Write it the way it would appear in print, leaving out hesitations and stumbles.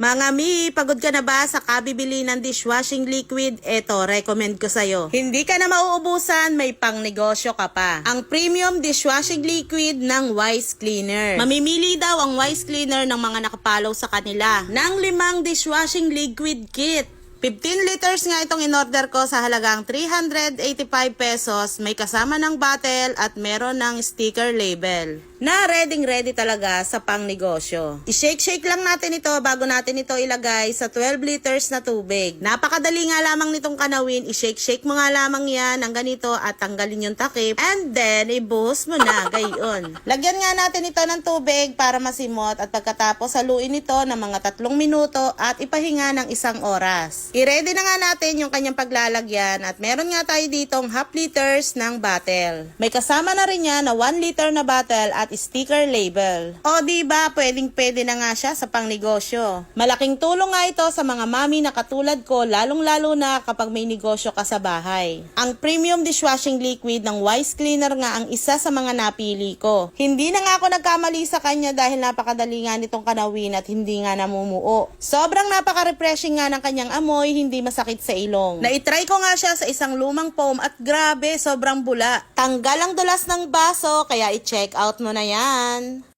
Mga mi, pagod ka na ba sa kabibili ng dishwashing liquid? Eto, recommend ko sa'yo. Hindi ka na mauubusan, may pang negosyo ka pa. Ang premium dishwashing liquid ng Wise Cleaner. Mamimili daw ang Wise Cleaner ng mga nakapalaw sa kanila ng 5 dishwashing liquid kit. 15 liters nga itong in-order ko sa halagang 385 pesos. May kasama ng bottle at meron ng sticker label na ready talaga sa pangnegosyo. I-shake-shake lang natin ito bago natin ito ilagay sa 12 liters na tubig. Napakadali nga lamang nitong kanawin. I-shake-shake mo nga lamang yan ng ganito at tanggalin yung takip. And then, ibuhos mo na. Gayon. Lagyan nga natin ito ng tubig para masimot at pagkatapos haluin ito ng mga 3 minuto at ipahinga ng 1 oras. I-ready na nga natin yung kanyang paglalagyan at meron nga tayo ditong half liters ng bottle. May kasama na rin yan na 1 liter na bottle at sticker label. O diba, pwede na nga siya sa pangnegosyo. Malaking tulong nga ito sa mga mami na katulad ko, lalong-lalo na kapag may negosyo ka sa bahay. Ang premium dishwashing liquid ng Wise Cleaner nga ang isa sa mga napili ko. Hindi na nga ako nagkamali sa kanya dahil napakadali nga nitong kanawin at hindi nga namumuo. Sobrang napaka-refreshing nga ng kanyang amoy, hindi masakit sa ilong. Na-try ko nga siya sa isang lumang foam at grabe, sobrang bula. Tanggal ang dulas ng baso, kaya i-check out mo na yan.